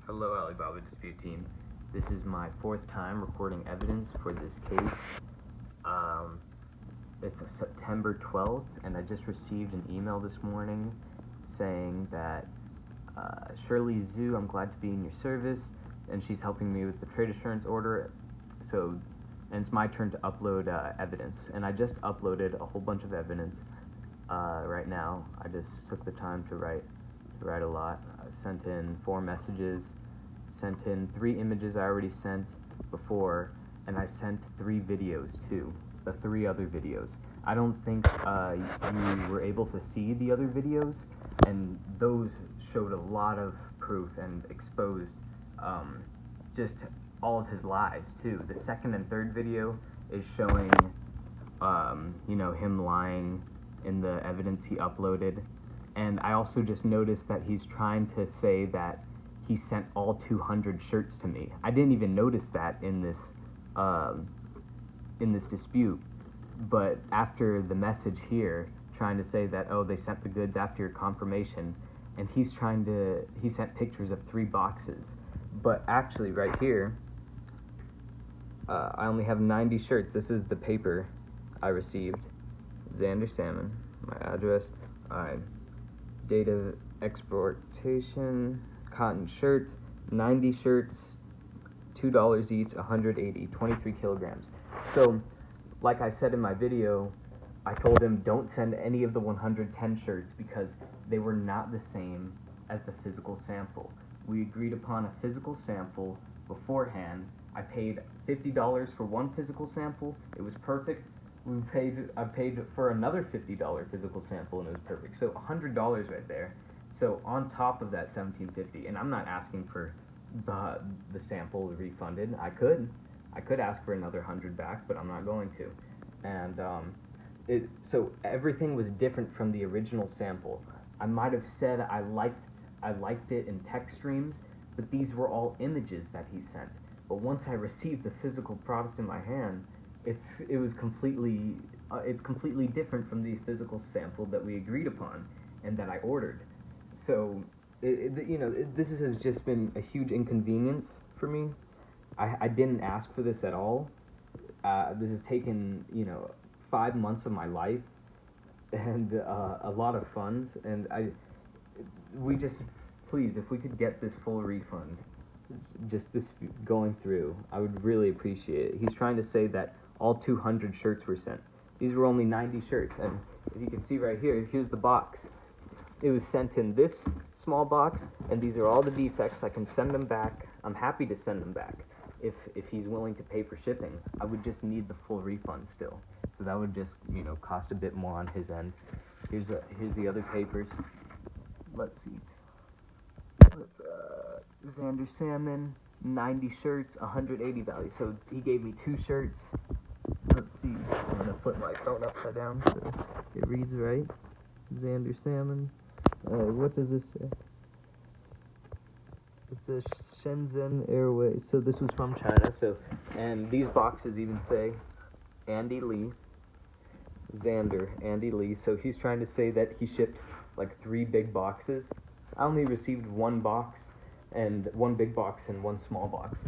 Hello, Alibaba dispute team. This is my fourth time recording evidence for this case. It's September 12th, and I just received an email this morning saying that Shirley Zhu, I'm glad to be in your service, and she's helping me with the trade assurance order. And it's my turn to upload evidence, and I just uploaded a whole bunch of evidence right now. I just took the time to write a lot. I sent in 4 messages, sent in 3 images I already sent before, and I sent 3 videos too, the 3 other videos. I don't think you were able to see the other videos, and those showed a lot of proof and exposed just all of his lies too. The second and third video is showing him lying in the evidence he uploaded. And I also just noticed that he's trying to say that he sent all 200 shirts to me. I didn't even notice that in this dispute. But after the message here, trying to say that, oh, they sent the goods after your confirmation, and he sent pictures of 3 boxes. But actually, right here, I only have 90 shirts. This is the paper I received. Xander Salmon, my address. Date of exportation, cotton shirts, 90 shirts, $2 each, 180, 23 kilograms. So, like I said in my video, I told him don't send any of the 110 shirts because they were not the same as the physical sample. We agreed upon a physical sample beforehand. I paid $50 for one physical sample. It was perfect. I paid for another $50 physical sample, and it was perfect. So $100 right there. So on top of that $17.50, and I'm not asking for the sample refunded. I could ask for another 100 back, but I'm not going to. And so everything was different from the original sample. I might have said I liked it in text streams, but these were all images that he sent. But once I received the physical product in my hand, it's completely different from the physical sample that we agreed upon and that I ordered. So this has just been a huge inconvenience for me. I didn't ask for this at all. This has taken 5 months of my life and a lot of funds, and please, if we could get this full refund, just this going through, I would really appreciate it. He's trying to say that all 200 shirts were sent. These were only 90 shirts, and if you can see right here, here's the box. It was sent in this small box, and these are all the defects. I can send them back. I'm happy to send them back if he's willing to pay for shipping. I would just need the full refund still, so that would just cost a bit more on his end. Here's the other papers. Let's see. Xander Salmon, 90 shirts, 180 value. So he gave me 2 shirts. Let's see. I'm gonna flip my phone upside down so it reads right. Xander Salmon. What does this say? It's a Shenzhen Airways. So this was from China. And these boxes even say Andy Lee. Xander, Andy Lee. So he's trying to say that he shipped like 3 big boxes. I only received 1 box, and 1 big box and 1 small box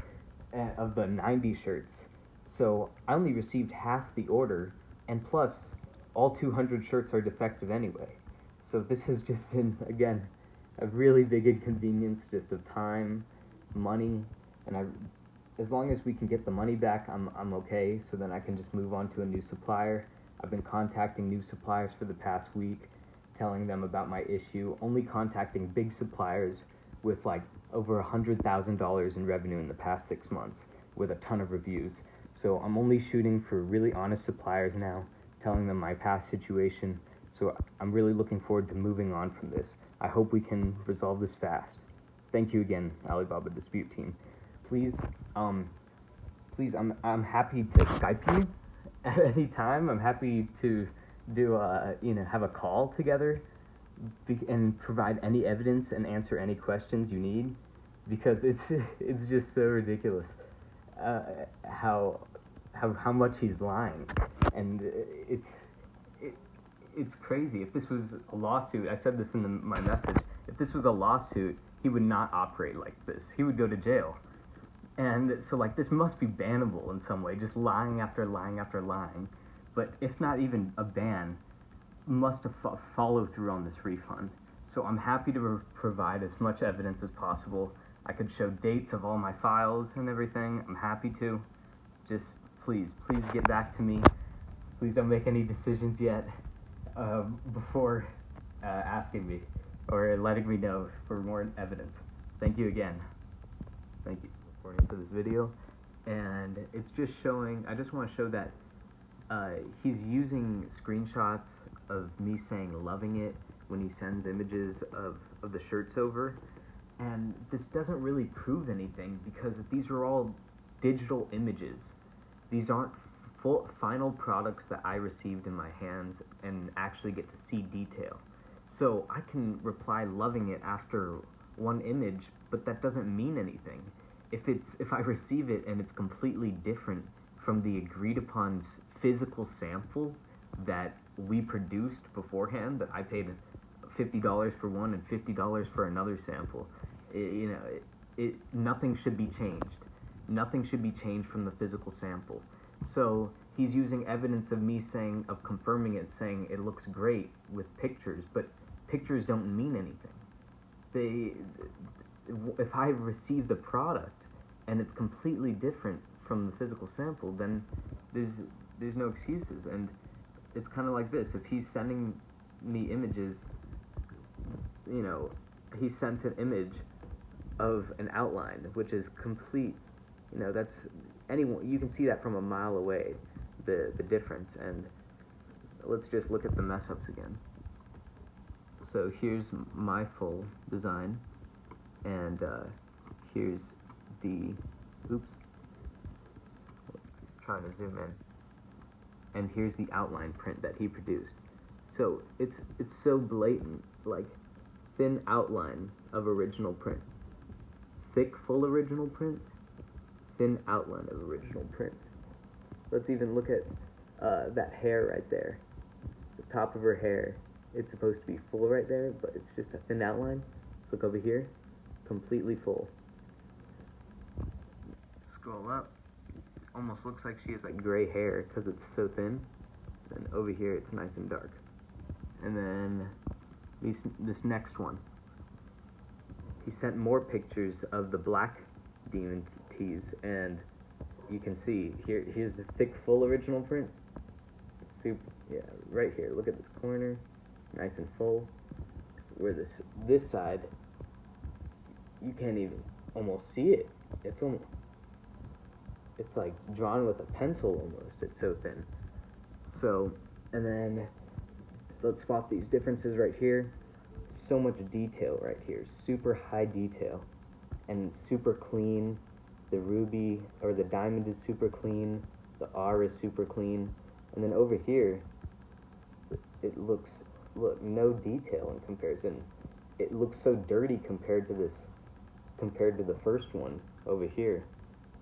of the 90 shirts. So I only received half the order, and plus all 200 shirts are defective anyway. So this has just been, again, a really big inconvenience just of time, money, and as long as we can get the money back, I'm okay, so then I can just move on to a new supplier. I've been contacting new suppliers for the past week, telling them about my issue, only contacting big suppliers with like over $100,000 in revenue in the past 6 months with a ton of reviews. So I'm only shooting for really honest suppliers now, telling them my past situation. So I'm really looking forward to moving on from this. I hope we can resolve this fast. Thank you again, Alibaba dispute team. Please, I'm happy to Skype you at any time. I'm happy to do have a call together and provide any evidence and answer any questions you need, because it's just so ridiculous how much he's lying, and it's crazy. If this was a lawsuit, I said this in my message, if this was a lawsuit, he would not operate like this. He would go to jail. And so, like, this must be bannable in some way, just lying after lying after lying. But if not even a ban, must have follow through on this refund. So I'm happy to provide as much evidence as possible. I could show dates of all my files and everything. I'm happy to. Just please get back to me. Please don't make any decisions yet before asking me or letting me know for more evidence. Thank you again. Thank you for this video. And it's just showing, I just want to show that he's using screenshots of me saying loving it when he sends images of the shirts over. And this doesn't really prove anything because these are all digital images. These aren't final products that I received in my hands and actually get to see detail. So I can reply loving it after one image, but that doesn't mean anything. If I receive it and it's completely different from the agreed upon physical sample that we produced beforehand, that I paid $50 for one and $50 for another sample, nothing should be changed. Nothing should be changed from the physical sample. So he's using evidence of me confirming it, saying it looks great with pictures, but pictures don't mean anything. If I receive the product and it's completely different from the physical sample, then there's no excuses. And it's kind of like this: if he's sending me images, he sent an image of an outline which is complete. That's anyone, you can see that from a mile away, the difference. And let's just look at the mess ups again. So here's my full design, and here's the trying to zoom in, and here's the outline print that he produced. So it's so blatant, like thin outline of original print, thick full original print, thin outline of original print. Let's even look at that hair right there, the top of her hair. It's supposed to be full right there, but it's just a thin outline. Let's look over here, completely full. Scroll up, almost looks like she has like gray hair because it's so thin. And over here it's nice and dark. And then this next one, he sent more pictures of the black demon tees, and you can see here's the thick full original print. Right here, look at this corner, nice and full. Where this side, you can't even almost see it. It's like drawn with a pencil almost. It's so thin. So, and then let's spot these differences right here. So much detail right here, super high detail, and super clean. The ruby or the diamond is super clean. The R is super clean. And then over here, it looks, no detail in comparison. It looks so dirty compared to the first one over here.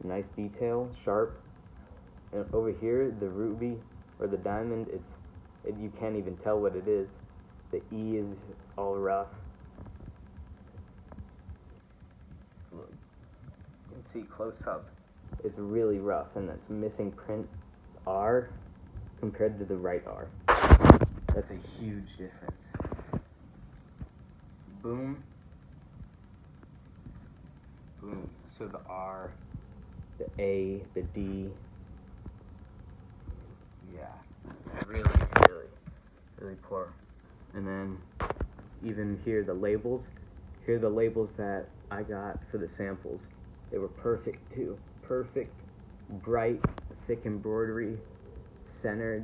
Nice detail, sharp. And over here, the ruby or the diamond, you can't even tell what it is. The E is all rough. Look, you can see close up. It's really rough, and that's missing print R compared to the right R. That's a huge difference. Boom. Boom. So the R, the A, the D. Yeah. Really poor. And then even here, the labels. Here are the labels that I got for the samples. They were perfect too. Perfect, bright, thick embroidery, centered.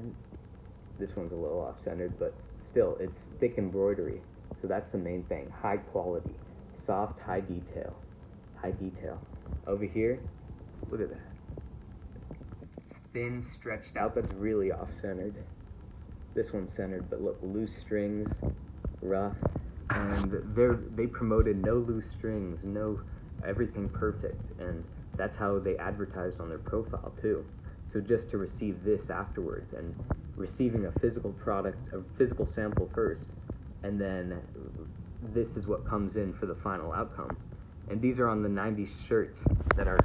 This one's a little off-centered, but still, it's thick embroidery. So that's the main thing. High quality, soft, high detail. High detail. Over here, look at that. It's thin, stretched out. That's really off-centered. This one's centered, but look, loose strings, rough. And they promoted no loose strings, no everything perfect. And that's how they advertised on their profile too. So just to receive this afterwards, and receiving a physical product, a physical sample first, and then this is what comes in for the final outcome. And these are on the 90 shirts that are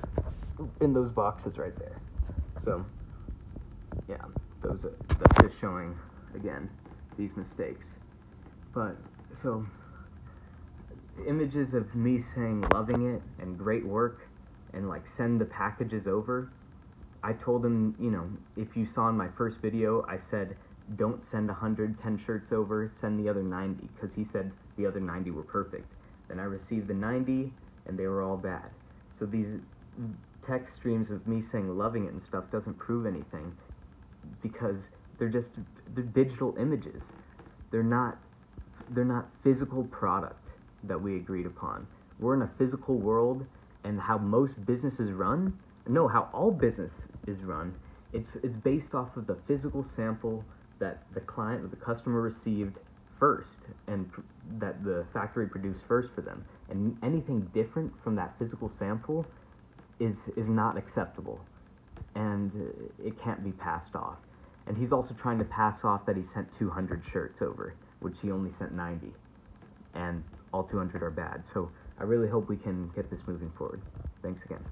in those boxes right there. So, yeah, that's just showing, again, these mistakes. But, so, images of me saying loving it and great work and like send the packages over, I told him, you know, if you saw in my first video, I said, don't send 110 shirts over, send the other 90, because he said the other 90 were perfect. Then I received the 90, and they were all bad. So these text streams of me saying loving it and stuff doesn't prove anything, because they're digital images. They're not physical product that we agreed upon. We're in a physical world, and how most businesses run, no, how all business is run, it's based off of the physical sample that the client or the customer received first, and that the factory produced first for them. And anything different from that physical sample is not acceptable, and it can't be passed off. And he's also trying to pass off that he sent 200 shirts over, which he only sent 90, and all 200 are bad. So I really hope we can get this moving forward. Thanks again.